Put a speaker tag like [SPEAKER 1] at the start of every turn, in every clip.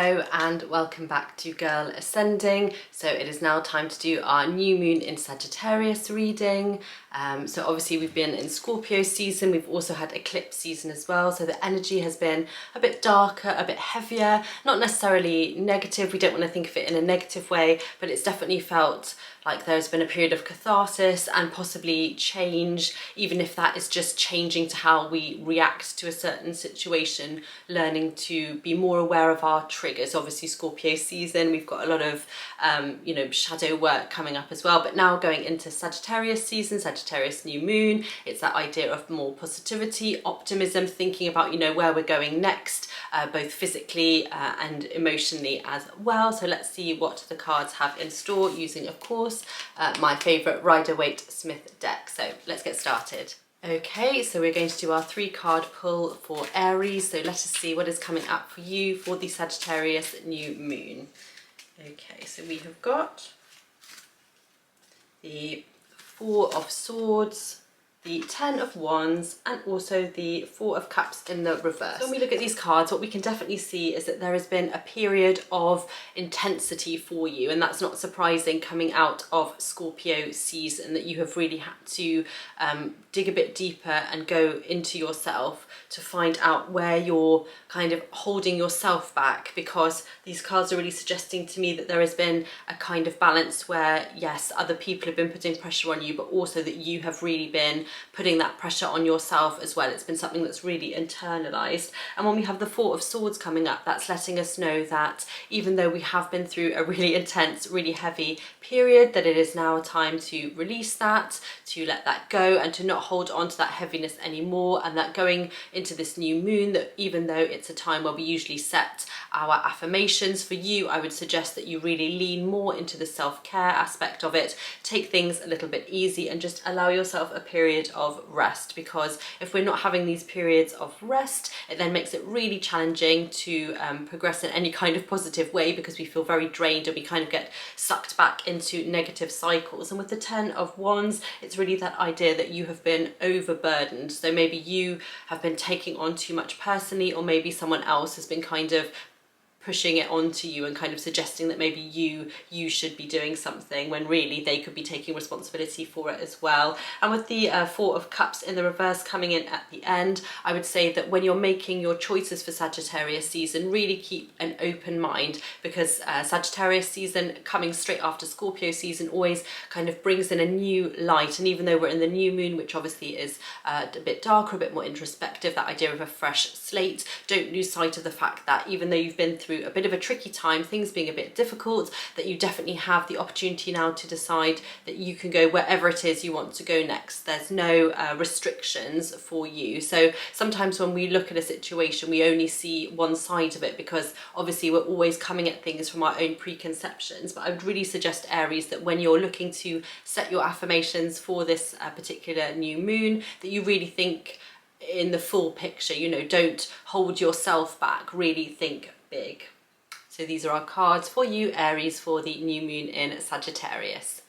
[SPEAKER 1] Hello and welcome back to Girl Ascending. So it is now time to do our new moon in Sagittarius reading. So obviously we've been in Scorpio season, we've also had eclipse season as well. So the energy has been a bit darker, a bit heavier, not necessarily negative. We don't want to think of it in a negative way, but it's definitely felt like there's been a period of catharsis and possibly change, even if that is just changing to how we react to a certain situation, learning to be more aware of our triggers. Obviously Scorpio season, we've got a lot of shadow work coming up as well, but now going into Sagittarius season, Sagittarius new moon, it's that idea of more positivity, optimism, thinking about where we're going next, both physically and emotionally as well. So let's see what the cards have in store, using of course my favourite Rider-Waite-Smith deck. So let's get started. Okay, so we're going to do our 3-card pull for Aries. So let us see what is coming up for you for the Sagittarius new moon. Okay, so we have got the 4 of Swords, the 10 of Wands, and also the 4 of Cups in the reverse. So when we look at these cards, what we can definitely see is that there has been a period of intensity for you, and that's not surprising coming out of Scorpio season, that you have really had to dig a bit deeper and go into yourself to find out where you're kind of holding yourself back, because these cards are really suggesting to me that there has been a kind of balance where, yes, other people have been putting pressure on you, but also that you have really been putting that pressure on yourself as well. It's been something that's really internalized. And when we have the 4 of Swords coming up, that's letting us know that even though we have been through a really intense, really heavy period, that it is now a time to release that, to let that go, and to not hold on to that heaviness anymore. And that going into this new moon, that even though it's a time where we usually set our affirmations, for you I would suggest that you really lean more into the self-care aspect of it, take things a little bit easy and just allow yourself a period of rest, because if we're not having these periods of rest, it then makes it really challenging to progress in any kind of positive way, because we feel very drained and we kind of get sucked back into negative cycles. And with the 10 of Wands, it's really that idea that you have been overburdened. So maybe you have been taking on too much personally, or maybe someone else has been kind of pushing it onto you and kind of suggesting that maybe you should be doing something, when really they could be taking responsibility for it as well. And with the 4 of Cups in the reverse coming in at the end, I would say that when you're making your choices for Sagittarius season, really keep an open mind, because Sagittarius season coming straight after Scorpio season always kind of brings in a new light. And even though we're in the new moon, which obviously is a bit darker, a bit more introspective, that idea of a fresh slate, don't lose sight of the fact that even though you've been through a bit of a tricky time, things being a bit difficult, that you definitely have the opportunity now to decide that you can go wherever it is you want to go next. There's no restrictions for you. So sometimes when we look at a situation, we only see one side of it, because obviously we're always coming at things from our own preconceptions. But I would really suggest, Aries, that when you're looking to set your affirmations for this particular new moon, that you really think in the full picture, don't hold yourself back, really think big. So these are our cards for you, Aries, for the new moon in Sagittarius.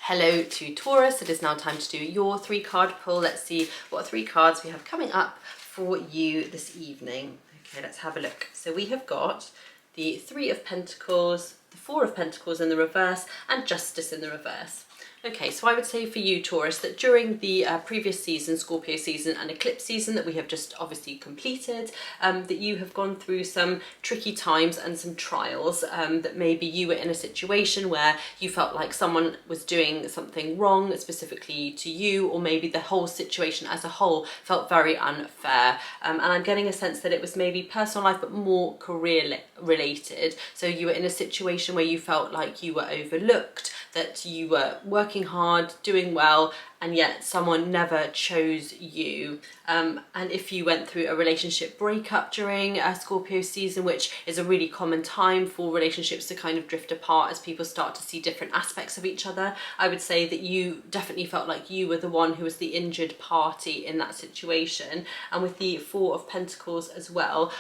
[SPEAKER 1] Hello to Taurus. It is now time to do your 3-card pull. Let's see what 3 cards we have coming up for you this evening. Okay, let's have a look. So we have got the 3 of Pentacles, the 4 of Pentacles in the reverse, and Justice in the reverse. Okay, so I would say for you, Taurus, that during the previous season, Scorpio season and eclipse season that we have just obviously completed, that you have gone through some tricky times and some trials, that maybe you were in a situation where you felt like someone was doing something wrong specifically to you, or maybe the whole situation as a whole felt very unfair. And I'm getting a sense that it was maybe personal life, but more career related. So you were in a situation where you felt like you were overlooked, that you were working hard, doing well, and yet someone never chose you. And if you went through a relationship breakup during Scorpio season, which is a really common time for relationships to kind of drift apart as people start to see different aspects of each other, I would say that you definitely felt like you were the one who was the injured party in that situation. And with the 4 of Pentacles as well,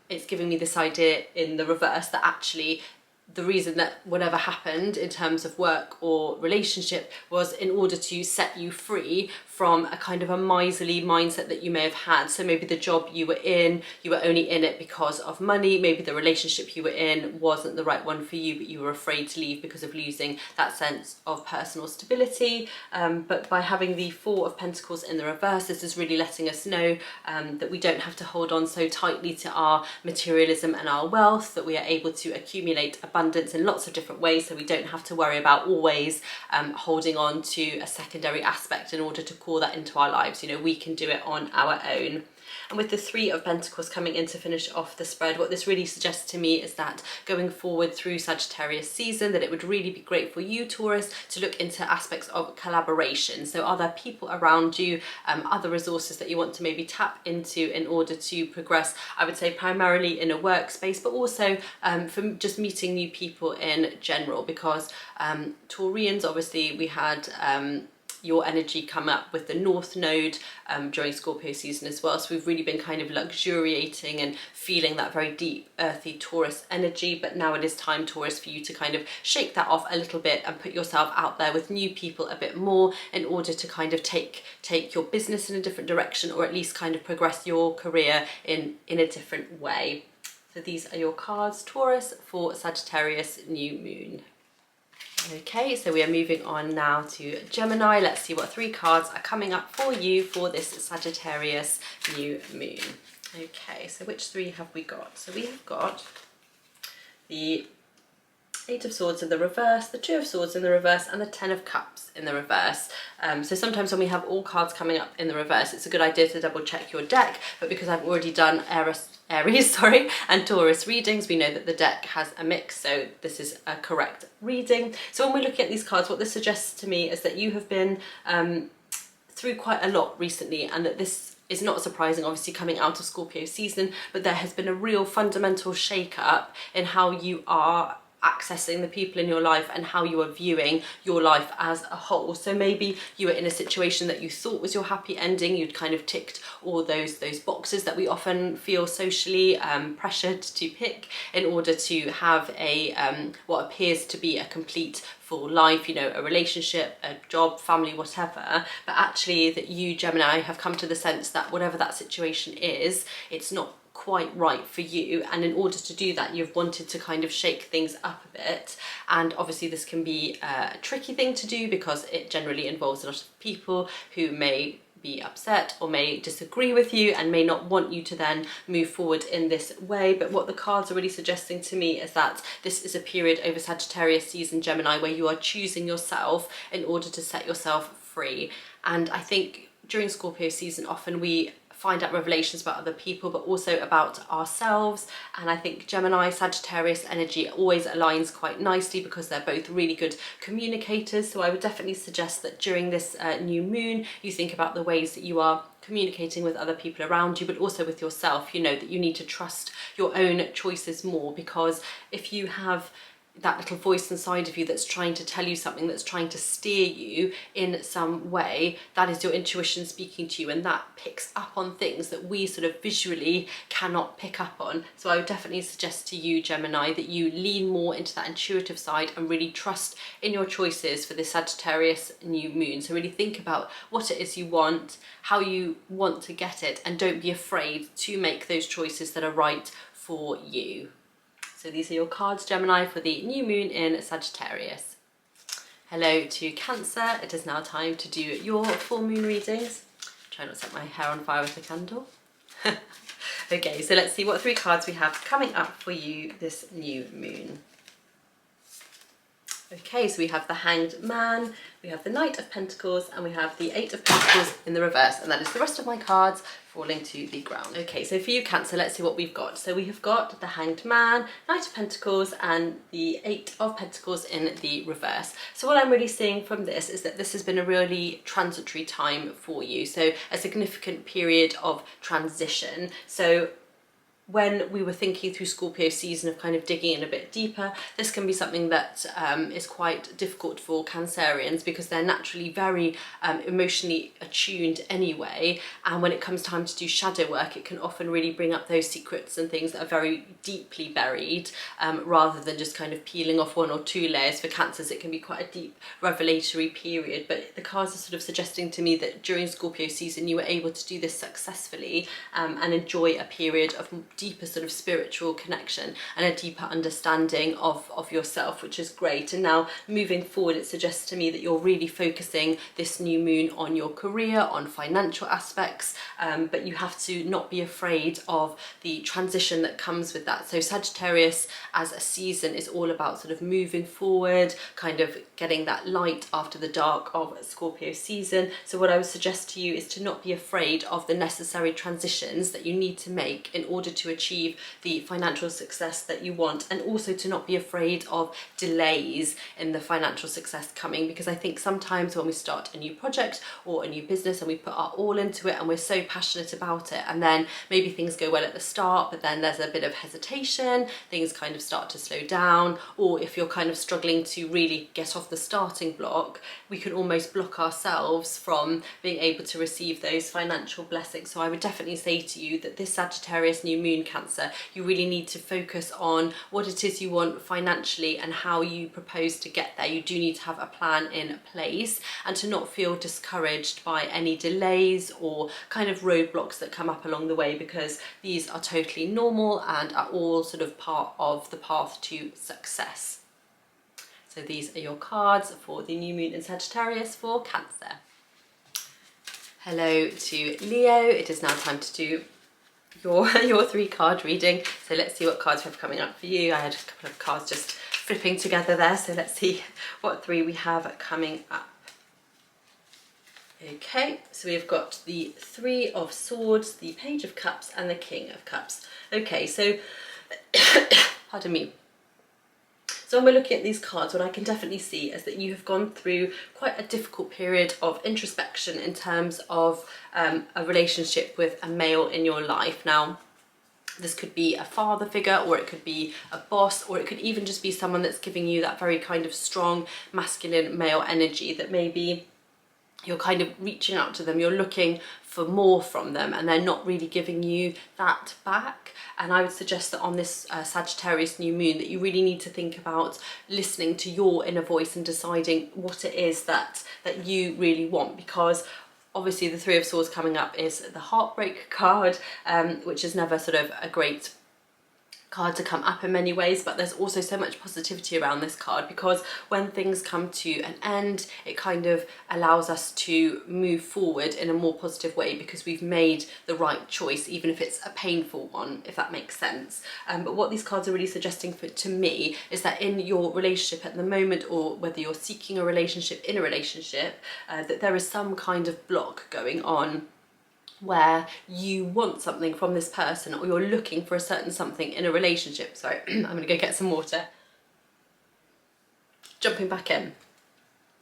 [SPEAKER 1] it's giving me this idea in the reverse that actually the reason that whatever happened in terms of work or relationship was in order to set you free from a kind of a miserly mindset that you may have had. So maybe the job you were in, you were only in it because of money. Maybe the relationship you were in wasn't the right one for you, but you were afraid to leave because of losing that sense of personal stability. But by having the Four of Pentacles in the reverse, this is really letting us know that we don't have to hold on so tightly to our materialism and our wealth, that we are able to accumulate abundance in lots of different ways, so we don't have to worry about always holding on to a secondary aspect in order to call that into our lives. You know, we can do it on our own. And with the Three of Pentacles coming in to finish off the spread, what this really suggests to me is that going forward through Sagittarius season, that it would really be great for you, Taurus, to look into aspects of collaboration. So are there people around you, other resources that you want to maybe tap into in order to progress? I would say primarily in a workspace, but also from just meeting new people in general, because Taurians, obviously we had your energy come up with the North Node during Scorpio season as well. So we've really been kind of luxuriating and feeling that very deep, earthy Taurus energy. But now it is time, Taurus, for you to kind of shake that off a little bit and put yourself out there with new people a bit more in order to kind of take your business in a different direction, or at least kind of progress your career in a different way. So these are your cards, Taurus, for Sagittarius new moon. Okay, so we are moving on now to Gemini. Let's see what 3 cards are coming up for you for this Sagittarius new moon. Okay, so which 3 have we got? So we have got the 8 of Swords in the reverse, the 2 of Swords in the reverse, and the 10 of Cups in the reverse. So sometimes when we have all cards coming up in the reverse, it's a good idea to double check your deck, but because I've already done Aries, and Taurus readings, we know that the deck has a mix, so this is a correct reading. So when we're looking at these cards, what this suggests to me is that you have been through quite a lot recently, and that this is not surprising, obviously coming out of Scorpio season, but there has been a real fundamental shake-up in how you are accessing the people in your life and how you are viewing your life as a whole. So maybe you were in a situation that you thought was your happy ending, you'd kind of ticked all those boxes that we often feel socially pressured to pick in order to have a what appears to be a complete full life, you know, a relationship, a job, family, whatever. But actually that you, Gemini, have come to the sense that whatever that situation is, it's not quite right for you, and in order to do that you've wanted to kind of shake things up a bit. And obviously this can be a tricky thing to do because it generally involves a lot of people who may be upset or may disagree with you and may not want you to then move forward in this way. But what the cards are really suggesting to me is that this is a period over Sagittarius season, Gemini, where you are choosing yourself in order to set yourself free. And I think during Scorpio season often we find out revelations about other people, but also about ourselves. And I think Gemini, Sagittarius energy always aligns quite nicely because they're both really good communicators. So I would definitely suggest that during this new moon, you think about the ways that you are communicating with other people around you, but also with yourself. You know that you need to trust your own choices more, because if you have that little voice inside of you that's trying to tell you something, that's trying to steer you in some way, that is your intuition speaking to you, and that picks up on things that we sort of visually cannot pick up on. So I would definitely suggest to you, Gemini, that you lean more into that intuitive side and really trust in your choices for this Sagittarius new moon. So really think about what it is you want, how you want to get it, and don't be afraid to make those choices that are right for you. So these are your cards, Gemini, for the new moon in Sagittarius. Hello to Cancer. It is now time to do your full moon readings. Try not to set my hair on fire with a candle. Okay, so let's see what 3 cards we have coming up for you this new moon. Okay, so we have the Hanged Man, we have the Knight of Pentacles, and we have the 8 of Pentacles in the reverse, and that is the rest of my cards falling to the ground. Okay, so for you, Cancer, let's see what we've got. So we have got the Hanged Man, Knight of Pentacles, and the 8 of Pentacles in the reverse. So what I'm really seeing from this is that this has been a really transitory time for you, so a significant period of transition. So when we were thinking through Scorpio season of kind of digging in a bit deeper, this can be something that is quite difficult for Cancerians because they're naturally very emotionally attuned anyway, and when it comes time to do shadow work, it can often really bring up those secrets and things that are very deeply buried, rather than just kind of peeling off one or two layers. For Cancers, it can be quite a deep revelatory period, but the cards are sort of suggesting to me that during Scorpio season you were able to do this successfully, and enjoy a period of deeper sort of spiritual connection and a deeper understanding of yourself, which is great. And now moving forward, it suggests to me that you're really focusing this new moon on your career, on financial aspects, but you have to not be afraid of the transition that comes with that. So Sagittarius as a season is all about sort of moving forward, kind of getting that light after the dark of Scorpio season. So what I would suggest to you is to not be afraid of the necessary transitions that you need to make in order to achieve the financial success that you want, and also to not be afraid of delays in the financial success coming, because I think sometimes when we start a new project or a new business and we put our all into it and we're so passionate about it, and then maybe things go well at the start, but then there's a bit of hesitation, things kind of start to slow down, or if you're kind of struggling to really get off the starting block, we can almost block ourselves from being able to receive those financial blessings. So I would definitely say to you that this Sagittarius new moon, Cancer, you really need to focus on what it is you want financially and how you propose to get there. You do need to have a plan in place, and to not feel discouraged by any delays or kind of roadblocks that come up along the way, because these are totally normal and are all sort of part of the path to success. So these are your cards for the new moon in Sagittarius for Cancer. Hello to Leo. It is now time to do your 3 card reading. So let's see what cards we have coming up for you. I had a couple of cards just flipping together there, so let's see what 3 we have coming up. Okay, so we've got the 3 of Swords, the Page of Cups, and the King of Cups. Okay, so pardon me. So when we're looking at these cards, what I can definitely see is that you have gone through quite a difficult period of introspection in terms of a relationship with a male in your life. Now, this could be a father figure, or it could be a boss, or it could even just be someone that's giving you that very kind of strong masculine male energy that maybe you're kind of reaching out to them, you're looking for more from them, and they're not really giving you that back. And I would suggest that on this Sagittarius new moon, that you really need to think about listening to your inner voice and deciding what it is that you really want, because obviously the 3 of Swords coming up is the heartbreak card, which is never sort of a great card to come up in many ways, but there's also so much positivity around this card, because when things come to an end, it kind of allows us to move forward in a more positive way because we've made the right choice, even if it's a painful one, if that makes sense. But what these cards are really suggesting to me is that in your relationship at the moment, or whether you're seeking a relationship in a relationship, that there is some kind of block going on where you want something from this person, or you're looking for a certain something in a relationship. Sorry, I'm gonna go get some water. Jumping back in.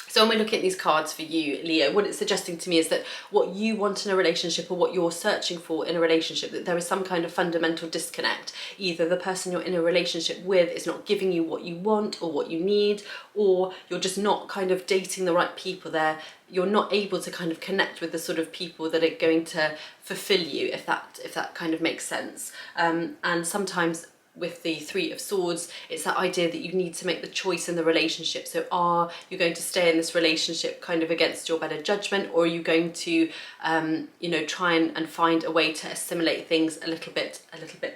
[SPEAKER 1] So when we're looking at these cards for you, Leo, what it's suggesting to me is that what you want in a relationship, or what you're searching for in a relationship, that there is some kind of fundamental disconnect. Either the person you're in a relationship with is not giving you what you want or what you need, or you're just not kind of dating the right people there. You're not able to kind of connect with the sort of people that are going to fulfill you, if that kind of makes sense. And sometimes with the 3 of Swords, it's that idea that you need to make the choice in the relationship. So are you going to stay in this relationship kind of against your better judgment, or are you going to you know, try and find a way to assimilate things a little bit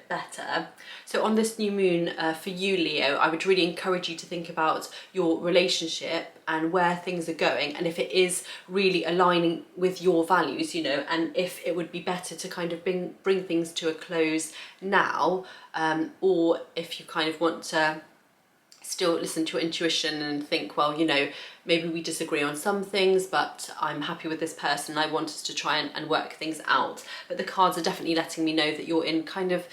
[SPEAKER 1] better? So on this new moon for you, Leo, I would really encourage you to think about your relationship and where things are going, and if it is really aligning with your values, you know, and if it would be better to kind of bring things to a close now, or if you kind of want to still listen to your intuition and think, well, you know, maybe we disagree on some things, but I'm happy with this person, I want us to try and work things out. But the cards are definitely letting me know that you're in kind of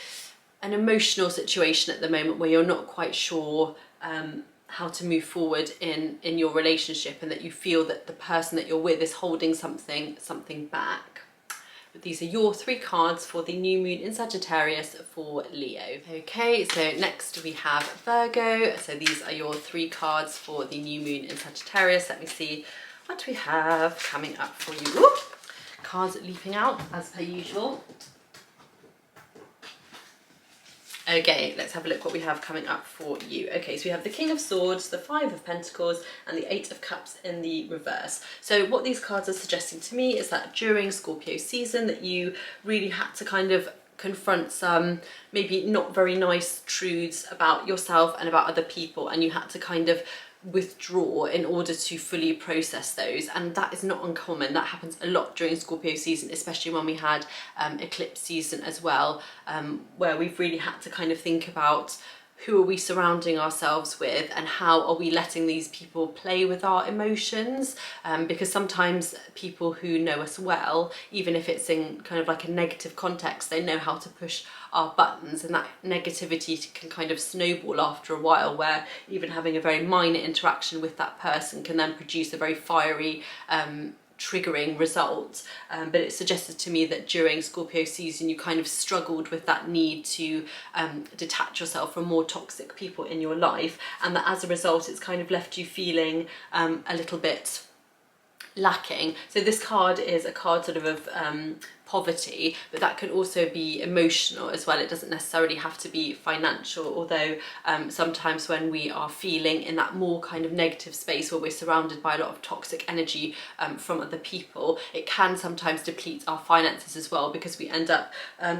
[SPEAKER 1] an emotional situation at the moment where you're not quite sure how to move forward in your relationship, and that you feel that the person that you're with is holding something back. But these are your 3 cards for the new moon in Sagittarius for Leo. Okay, so next we have Virgo. So these are your 3 cards for the new moon in Sagittarius. Let me see what we have coming up for you. Ooh, cards leaping out as per usual. Okay, let's have a look what we have coming up for you. Okay, so we have the King of Swords, the 5 of Pentacles, and the 8 of Cups in the reverse. So what these cards are suggesting to me is that during Scorpio season that you really had to kind of confront some maybe not very nice truths about yourself and about other people, and you had to kind of withdraw in order to fully process those. And that is not uncommon. That happens a lot during Scorpio season, especially when we had eclipse season as well, where we've really had to kind of think about who are we surrounding ourselves with and how are we letting these people play with our emotions, because sometimes people who know us well, even if it's in kind of like a negative context, they know how to push our buttons, and that negativity can kind of snowball after a while, where even having a very minor interaction with that person can then produce a very fiery triggering result. But it suggested to me that during Scorpio season you kind of struggled with that need to detach yourself from more toxic people in your life, and that as a result it's kind of left you feeling a little bit lacking. So this card is a card sort of poverty, but that can also be emotional as well. It doesn't necessarily have to be financial, although sometimes when we are feeling in that more kind of negative space where we're surrounded by a lot of toxic energy from other people, it can sometimes deplete our finances as well, because we end up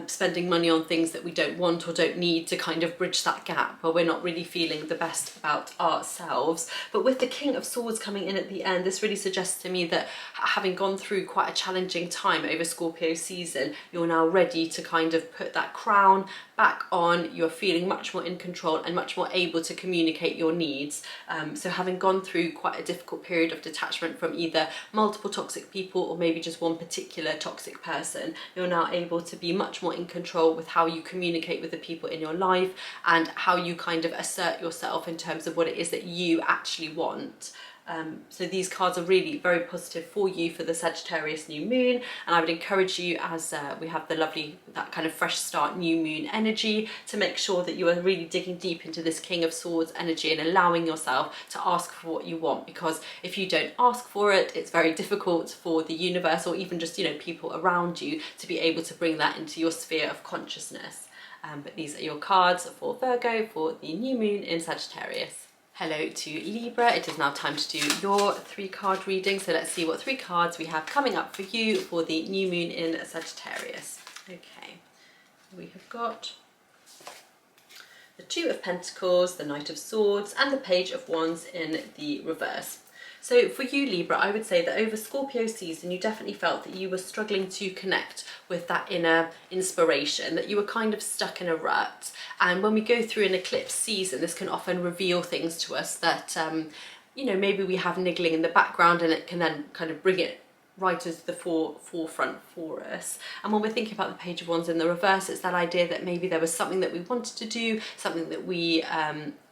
[SPEAKER 1] spending money on things that we don't want or don't need to kind of bridge that gap where we're not really feeling the best about ourselves. But with the King of Swords coming in at the end, this really suggests to me that having gone through quite a challenging time over Scorpio season, you're now ready to kind of put that crown back on. You're feeling much more in control and much more able to communicate your needs. So having gone through quite a difficult period of detachment from either multiple toxic people or maybe just one particular toxic person, you're now able to be much more in control with how you communicate with the people in your life and how you kind of assert yourself in terms of what it is that you actually want. So these cards are really very positive for you for the Sagittarius new moon, and I would encourage you, as we have the lovely, that kind of fresh start new moon energy, to make sure that you are really digging deep into this King of Swords energy and allowing yourself to ask for what you want, because if you don't ask for it, it's very difficult for the universe or even just, you know, people around you to be able to bring that into your sphere of consciousness. But these are your cards for Virgo for the new moon in Sagittarius. Hello to Libra. It is now time to do your 3-card reading. So let's see what 3 cards we have coming up for you for the new moon in Sagittarius. Okay, we have got the 2 of Pentacles, the Knight of Swords, and the Page of Wands in the reverse. So for you, Libra, I would say that over Scorpio season, you definitely felt that you were struggling to connect with that inner inspiration, that you were kind of stuck in a rut. And when we go through an eclipse season, this can often reveal things to us that, you know, maybe we have niggling in the background, and it can then kind of bring it right as the forefront for us. And when we're thinking about the Page of Wands in the reverse, it's that idea that maybe there was something that we wanted to do, something that we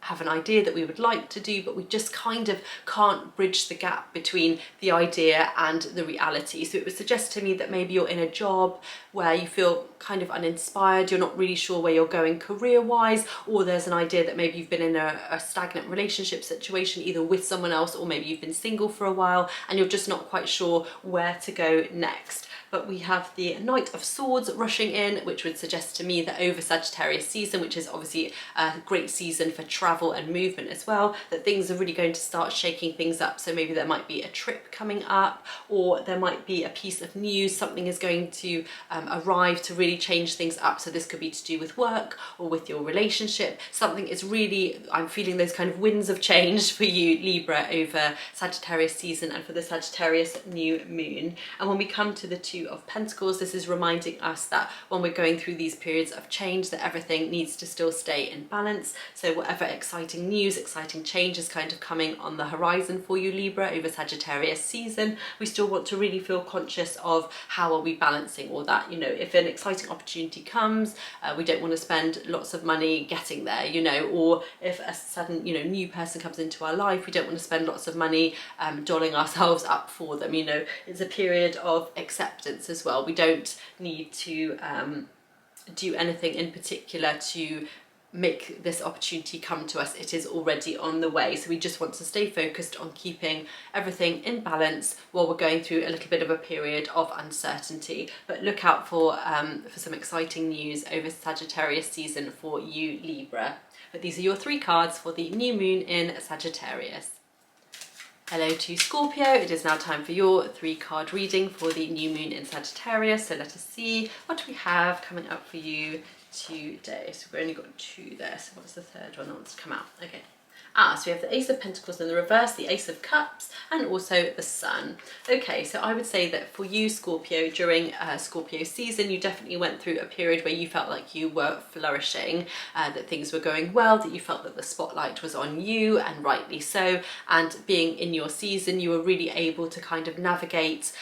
[SPEAKER 1] have an idea that we would like to do, but we just kind of can't bridge the gap between the idea and the reality. So it would suggest to me that maybe you're in a job where you feel kind of uninspired, you're not really sure where you're going career-wise, or there's an idea that maybe you've been in a stagnant relationship situation, either with someone else or maybe you've been single for a while and you're just not quite sure where to go next. But we have the Knight of Swords rushing in, which would suggest to me that over Sagittarius season, which is obviously a great season for travel and movement as well, that things are really going to start shaking things up. So maybe there might be a trip coming up, or there might be a piece of news, something is going to arrive to really change things up. So this could be to do with work or with your relationship. Something is really, I'm feeling those kind of winds of change for you, Libra, over Sagittarius season and for the Sagittarius new moon. And when we come to the 2 of Pentacles, this is reminding us that when we're going through these periods of change, that everything needs to still stay in balance. So whatever exciting news, exciting changes kind of coming on the horizon for you, Libra, over Sagittarius season. We still want to really feel conscious of how are we balancing all that. You know, if an exciting opportunity comes, we don't want to spend lots of money getting there, you know, or if a sudden, you know, new person comes into our life, we don't want to spend lots of money dolling ourselves up for them. You know, it's a period of acceptance as well. We don't need to do anything in particular to make this opportunity come to us. It is already on the way. So we just want to stay focused on keeping everything in balance while we're going through a little bit of a period of uncertainty. But look out for some exciting news over Sagittarius season for you, Libra. But these are your 3 cards for the new moon in Sagittarius. Hello to Scorpio, it is now time for your 3-card reading for the new moon in Sagittarius. So let us see what we have coming up for you today. So we've only got 2 there, so what's the 3rd one that wants to come out? Okay. So we have the Ace of Pentacles in the reverse, the Ace of Cups, and also the Sun. Okay, so I would say that for you, Scorpio, during Scorpio season, you definitely went through a period where you felt like you were flourishing, that things were going well, that you felt that the spotlight was on you, and rightly so. And being in your season, you were really able to kind of navigate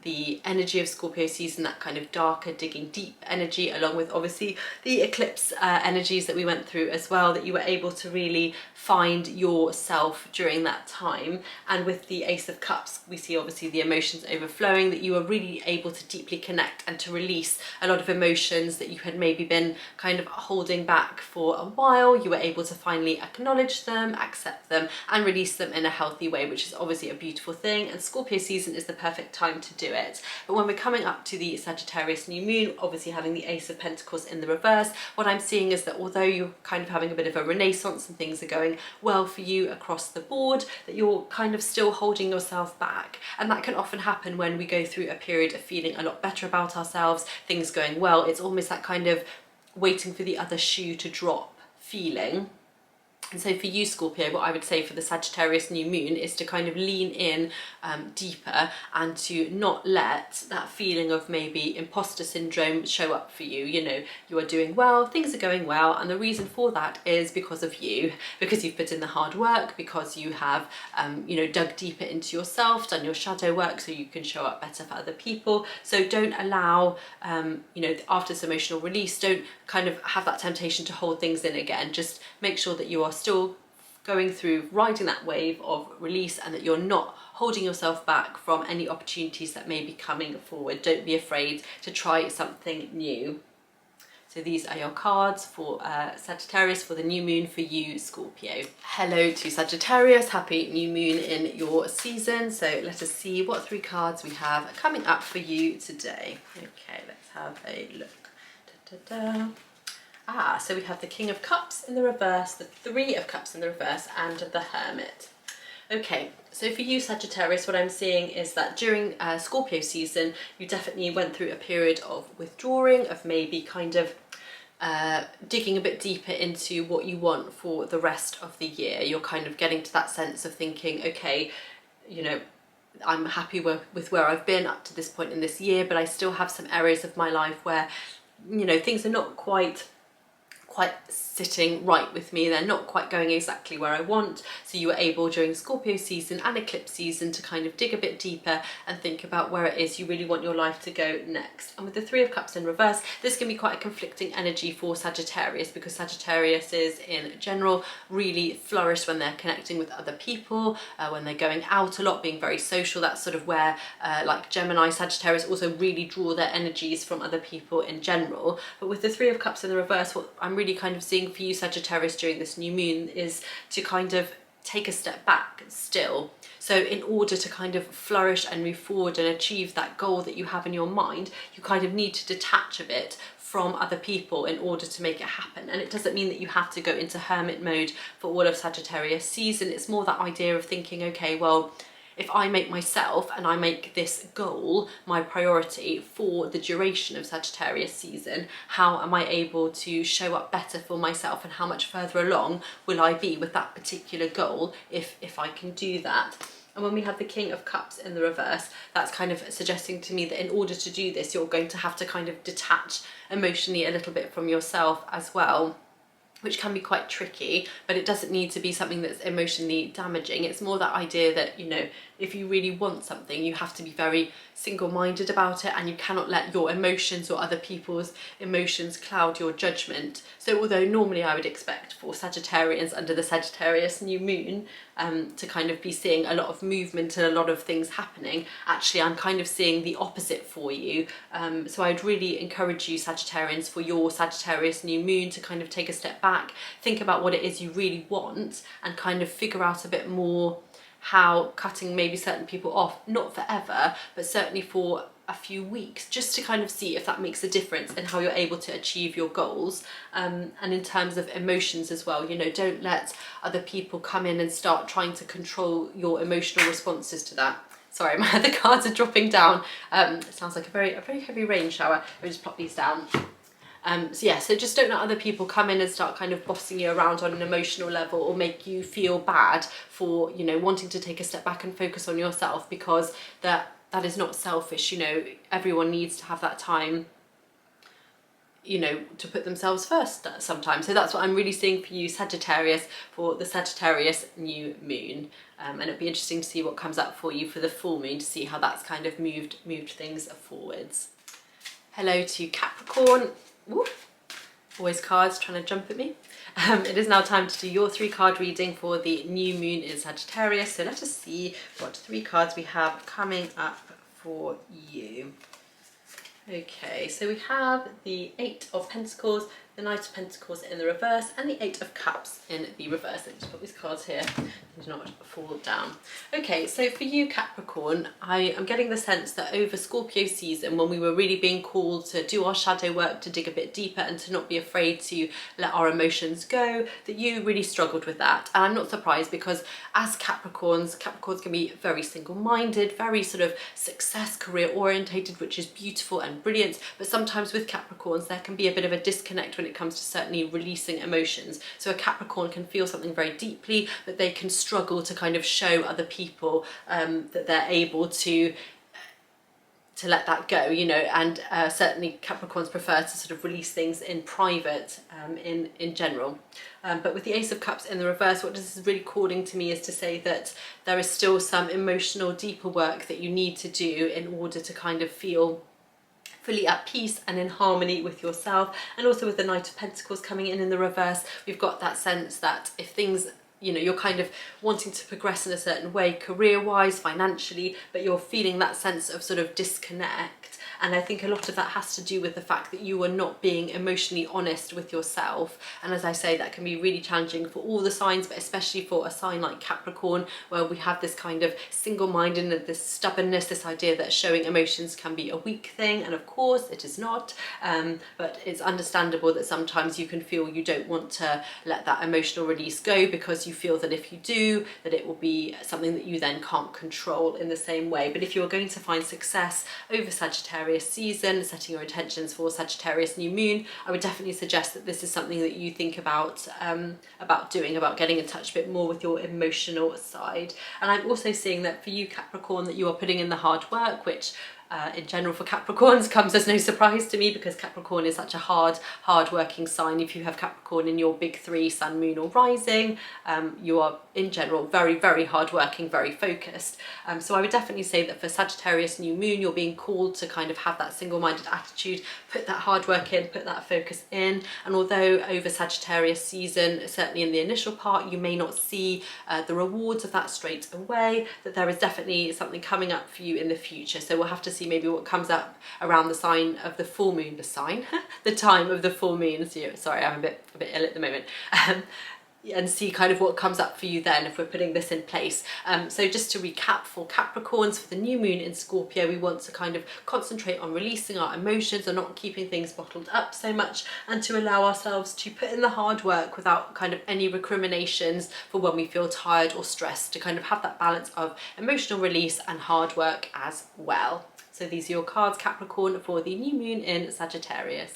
[SPEAKER 1] the energy of Scorpio season, that kind of darker, digging deep energy, along with obviously the eclipse energies that we went through as well, that you were able to really find yourself during that time. And with the Ace of Cups, we see obviously the emotions overflowing, that you were really able to deeply connect and to release a lot of emotions that you had maybe been kind of holding back for a while. You were able to finally acknowledge them, accept them, and release them in a healthy way, which is obviously a beautiful thing. And Scorpio season is the perfect time to do it. But when we're coming up to the Sagittarius new moon, obviously having the Ace of Pentacles in the reverse, what I'm seeing is that although you're kind of having a bit of a renaissance and things are going well for you across the board, that you're kind of still holding yourself back. And that can often happen when we go through a period of feeling a lot better about ourselves, things going well. It's almost that kind of waiting for the other shoe to drop feeling. And so for you, Scorpio, what I would say for the Sagittarius new moon is to kind of lean in deeper, and to not let that feeling of maybe imposter syndrome show up for you. You know, you are doing well, things are going well, and the reason for that is because of you, because you've put in the hard work, because you have, you know, dug deeper into yourself, done your shadow work so you can show up better for other people. So don't allow, you know, after this emotional release, don't kind of have that temptation to hold things in again. Just make sure that you are still going through, riding that wave of release, and that you're not holding yourself back from any opportunities that may be coming forward. Don't be afraid to try something new. So these are your cards for Sagittarius for the new moon for you, Scorpio. Hello to Sagittarius, happy new moon in your season. So let us see what 3 cards we have coming up for you today. Okay, let's have a look. So we have the King of Cups in the reverse, the 3 of Cups in the reverse, and the Hermit. Okay, so for you, Sagittarius, what I'm seeing is that during Scorpio season, you definitely went through a period of withdrawing, of maybe kind of digging a bit deeper into what you want for the rest of the year. You're kind of getting to that sense of thinking, okay, you know, I'm happy with where I've been up to this point in this year, but I still have some areas of my life where, you know, things are not quite sitting right with me. They're not quite going exactly where I want. So you were able during Scorpio season and eclipse season to kind of dig a bit deeper and think about where it is you really want your life to go next. And with the 3 of Cups in reverse, this can be quite a conflicting energy for Sagittarius, because Sagittarius is in general really flourish when they're connecting with other people, when they're going out a lot, being very social. That's sort of where like Gemini, Sagittarius also really draw their energies from other people in general. But with the 3 of Cups in the reverse, what I'm really kind of seeing for you, Sagittarius, during this new moon is to kind of take a step back still. So in order to kind of flourish and move forward and achieve that goal that you have in your mind, you kind of need to detach a bit from other people in order to make it happen. And it doesn't mean that you have to go into hermit mode for all of Sagittarius season. It's more that idea of thinking, okay, well, if I make myself and I make this goal my priority for the duration of Sagittarius season, how am I able to show up better for myself, and how much further along will I be with that particular goal if I can do that? And when we have the King of Cups in the reverse, that's kind of suggesting to me that in order to do this, you're going to have to kind of detach emotionally a little bit from yourself as well. which can be quite tricky, but it doesn't need to be something that's emotionally damaging. It's more that idea that, you know, if you really want something, you have to be very single-minded about it, and you cannot let your emotions or other people's emotions cloud your judgment. So although normally I would expect for Sagittarians under the Sagittarius new moon to kind of be seeing a lot of movement and a lot of things happening, actually I'm kind of seeing the opposite for you. So I'd really encourage you, Sagittarians, for your Sagittarius new moon to kind of take a step back, think about what it is you really want, and kind of figure out a bit more how cutting maybe certain people off, not forever, but certainly for a few weeks, just to kind of see if that makes a difference in how you're able to achieve your goals. And in terms of emotions as well, you know, don't let other people come in and start trying to control your emotional responses to that. Sorry, my other cards are dropping down. It sounds like a very heavy rain shower. I'll just pop these down. So yeah, so just don't let other people come in and start kind of bossing you around on an emotional level, or make you feel bad for, you know, wanting to take a step back and focus on yourself, because that is not selfish. You know, everyone needs to have that time, you know, to put themselves first sometimes. So that's what I'm really seeing for you, Sagittarius, for the Sagittarius new moon. And it'll be interesting to see what comes up for you for the full moon, to see how that's kind of moved things forwards. Hello to Capricorn. Ooh, always cards trying to jump at me. It is now time to do your 3-card reading for the new moon in Sagittarius. So let us see what 3 cards we have coming up for you. Okay, so we have the 8 of Pentacles, the Knight of Pentacles in the reverse, and the 8 of Cups in the reverse. Let me just put these cards here, they do not fall down. Okay, so for you, Capricorn, I am getting the sense that over Scorpio season, when we were really being called to do our shadow work, to dig a bit deeper and to not be afraid to let our emotions go, that you really struggled with that. And I'm not surprised, because as Capricorns can be very single-minded, very sort of success, career-orientated, which is beautiful and brilliant, but sometimes with Capricorns there can be a bit of a disconnect when it comes to certainly releasing emotions. So a Capricorn can feel something very deeply, but they can struggle to kind of show other people that they're able to let that go, you know, and certainly Capricorns prefer to sort of release things in private in general. But with the Ace of Cups in the reverse, what this is really calling to me is to say that there is still some emotional, deeper work that you need to do in order to kind of feel fully at peace and in harmony with yourself. And also with the Knight of Pentacles coming in the reverse, we've got that sense that if things, you know, you're kind of wanting to progress in a certain way, career-wise, financially, but you're feeling that sense of sort of disconnect. And I think a lot of that has to do with the fact that you are not being emotionally honest with yourself. And as I say, that can be really challenging for all the signs, but especially for a sign like Capricorn, where we have this kind of single-mindedness, this stubbornness, this idea that showing emotions can be a weak thing. And of course it is not, but it's understandable that sometimes you can feel you don't want to let that emotional release go, because you feel that if you do, that it will be something that you then can't control in the same way. But if you're going to find success over Sagittarius season, setting your intentions for Sagittarius new moon, I would definitely suggest that this is something that you think about doing, about getting in touch a bit more with your emotional side. And I'm also seeing that for you, Capricorn, that you are putting in the hard work, which in general for Capricorns comes as no surprise to me, because Capricorn is such a hard-working sign. If you have Capricorn in your big 3, sun, moon or rising, you are in general very hard-working, very focused. So I would definitely say that for Sagittarius new moon, you're being called to kind of have that single-minded attitude, put that hard work in, put that focus in. And although over Sagittarius season, certainly in the initial part, you may not see the rewards of that straight away, that there is definitely something coming up for you in the future. So we'll have to see maybe what comes up around the sign of the full moon, the time of the full moon. So, sorry, I'm a bit ill at the moment. And see kind of what comes up for you then if we're putting this in place. So just to recap, for Capricorns, for the new moon in Scorpio, we want to kind of concentrate on releasing our emotions and not keeping things bottled up so much, and to allow ourselves to put in the hard work without kind of any recriminations for when we feel tired or stressed, to kind of have that balance of emotional release and hard work as well. So these are your cards, Capricorn, for the new moon in Sagittarius.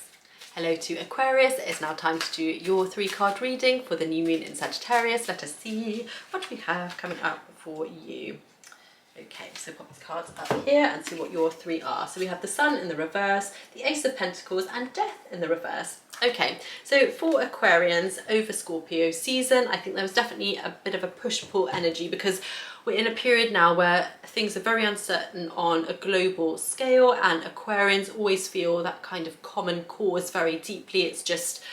[SPEAKER 1] Hello to Aquarius. It is now time to do your 3-card reading for the new moon in Sagittarius. Let us see what we have coming up for you. Okay, so pop these cards up here and see what your 3 are. So we have the Sun in the reverse, the Ace of Pentacles and Death in the reverse. Okay, so for Aquarians over Scorpio season, I think there was definitely a bit of a push-pull energy because we're in a period now where things are very uncertain on a global scale, and Aquarians always feel that kind of common cause very deeply. It's just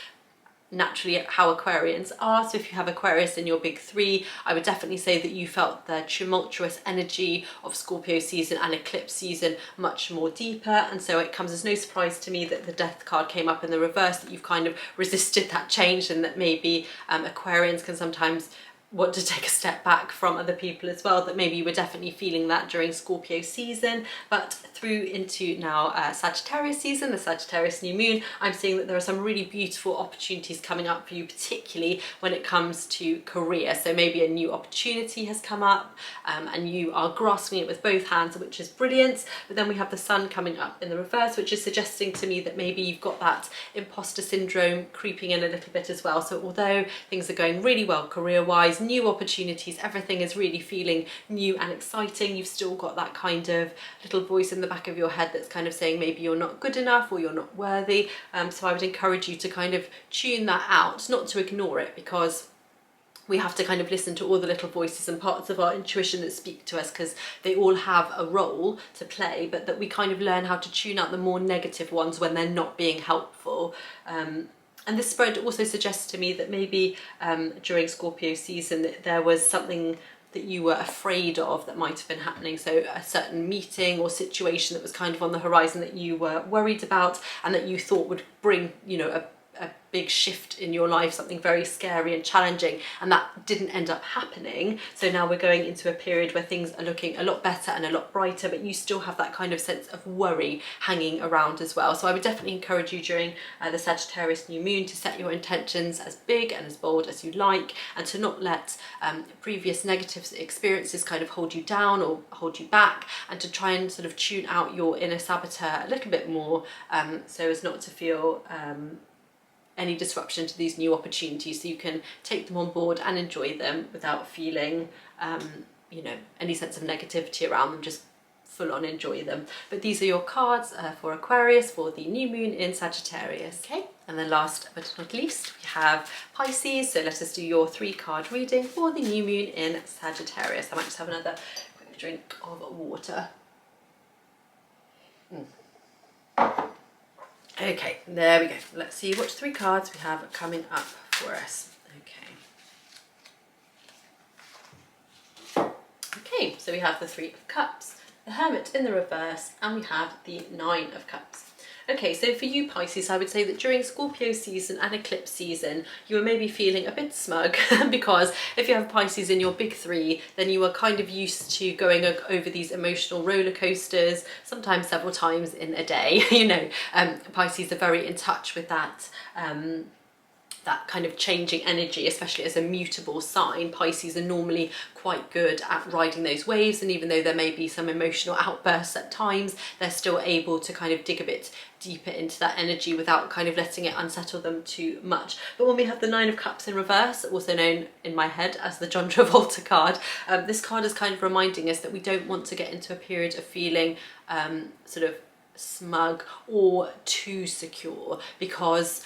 [SPEAKER 1] naturally how Aquarians are. So if you have Aquarius in your big three, I would definitely say that you felt the tumultuous energy of Scorpio season and eclipse season much more deeper, and so it comes as no surprise to me that the death card came up in the reverse, that you've kind of resisted that change, and that maybe Aquarians can sometimes want to take a step back from other people as well, that maybe you were definitely feeling that during Scorpio season. But through into now Sagittarius season, the Sagittarius new moon, I'm seeing that there are some really beautiful opportunities coming up for you, particularly when it comes to career. So maybe a new opportunity has come up and you are grasping it with both hands, which is brilliant. But then we have the sun coming up in the reverse, which is suggesting to me that maybe you've got that imposter syndrome creeping in a little bit as well. So although things are going really well career-wise, new opportunities, everything is really feeling new and exciting, you've still got that kind of little voice in the back of your head that's kind of saying maybe you're not good enough or you're not worthy. So I would encourage you to kind of tune that out, not to ignore it, because we have to kind of listen to all the little voices and parts of our intuition that speak to us, because they all have a role to play, but that we kind of learn how to tune out the more negative ones when they're not being helpful. And this spread also suggests to me that maybe during Scorpio season that there was something that you were afraid of that might have been happening. So a certain meeting or situation that was kind of on the horizon that you were worried about and that you thought would bring, you know, a big shift in your life, something very scary and challenging, and that didn't end up happening. So now we're going into a period where things are looking a lot better and a lot brighter, but you still have that kind of sense of worry hanging around as well. So I would definitely encourage you during the Sagittarius new moon to set your intentions as big and as bold as you like, and to not let previous negative experiences kind of hold you down or hold you back, and to try and sort of tune out your inner saboteur a little bit more, so as not to feel any disruption to these new opportunities, so you can take them on board and enjoy them without feeling you know, any sense of negativity around them. Just full on enjoy them. But these are your cards for Aquarius for the new moon in Sagittarius. Okay, and then last but not least we have Pisces. So let us do your 3-card reading for the new moon in Sagittarius. I might just have another quick drink of water. Okay, there we go. Let's see which 3 cards we have coming up for us. Okay, so we have the 3 of Cups, the Hermit in the reverse, and we have the 9 of Cups. Okay, so for you Pisces, I would say that during Scorpio season and eclipse season, you were maybe feeling a bit smug because if you have Pisces in your big 3, then you are kind of used to going over these emotional roller coasters, sometimes several times in a day. You know, Pisces are very in touch with that that kind of changing energy, especially as a mutable sign. Pisces are normally quite good at riding those waves, and even though there may be some emotional outbursts at times, they're still able to kind of dig a bit deeper into that energy without kind of letting it unsettle them too much. But when we have the 9 of Cups in reverse, also known in my head as the John Travolta card, this card is kind of reminding us that we don't want to get into a period of feeling sort of smug or too secure, because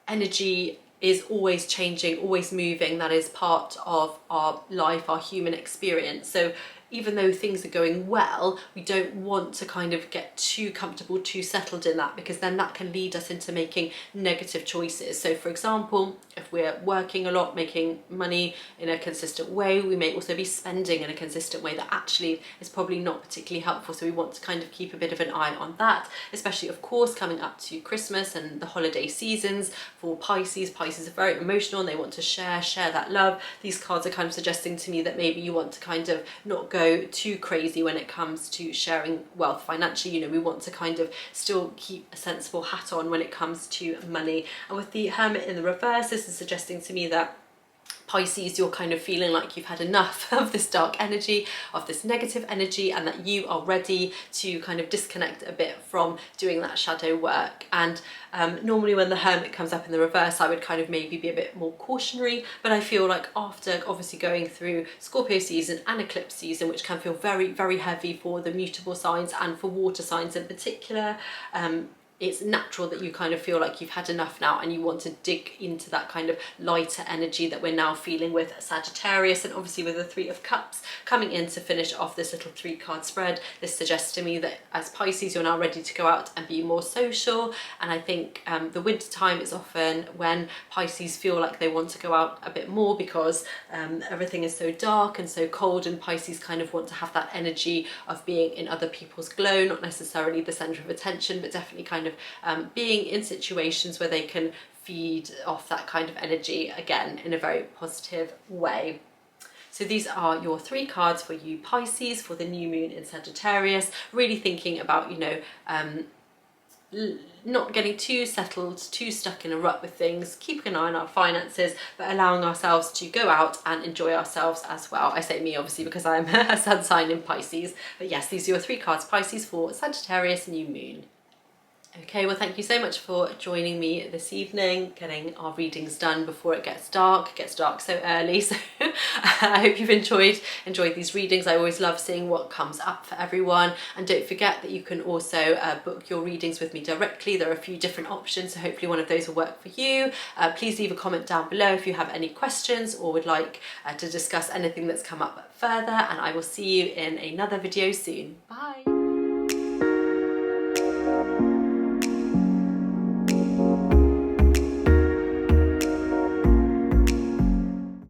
[SPEAKER 1] energy is always changing, always moving. That is part of our life, our human experience. So even though things are going well, we don't want to kind of get too comfortable, too settled in that, because then that can lead us into making negative choices. So for example, if we're working a lot, making money in a consistent way, we may also be spending in a consistent way that actually is probably not particularly helpful. So we want to kind of keep a bit of an eye on that, especially of course coming up to Christmas and the holiday seasons. For Pisces, Pisces are very emotional and they want to share that love. These cards are kind of suggesting to me that maybe you want to kind of not go too crazy when it comes to sharing wealth financially. You know, we want to kind of still keep a sensible hat on when it comes to money. And with the Hermit in the reverse, this is suggesting to me that Pisces, you're kind of feeling like you've had enough of this dark energy, of this negative energy, and that you are ready to kind of disconnect a bit from doing that shadow work. And normally when the Hermit comes up in the reverse, I would kind of maybe be a bit more cautionary, but I feel like after obviously going through Scorpio season and eclipse season, which can feel very, very heavy for the mutable signs and for water signs in particular, it's natural that you kind of feel like you've had enough now and you want to dig into that kind of lighter energy that we're now feeling with Sagittarius, and obviously with the Three of Cups coming in to finish off this little 3-card spread. This suggests to me that as Pisces, you're now ready to go out and be more social, and I think the winter time is often when Pisces feel like they want to go out a bit more because everything is so dark and so cold, and Pisces kind of want to have that energy of being in other people's glow, not necessarily the centre of attention, but definitely kind of being in situations where they can feed off that kind of energy, again in a very positive way. So these are your 3 cards for you Pisces for the new moon in Sagittarius. Really thinking about, you know, not getting too settled, too stuck in a rut with things, keeping an eye on our finances, but allowing ourselves to go out and enjoy ourselves as well. I say me obviously because I'm a sun sign in Pisces, but yes, these are your 3 cards Pisces for Sagittarius new moon. Okay, well thank you so much for joining me this evening, getting our readings done before it gets dark. It gets dark so early, so I hope you've enjoyed these readings. I always love seeing what comes up for everyone, and don't forget that you can also book your readings with me directly. There are a few different options, so hopefully one of those will work for you. Please leave a comment down below if you have any questions or would like to discuss anything that's come up further, and I will see you in another video soon. Bye!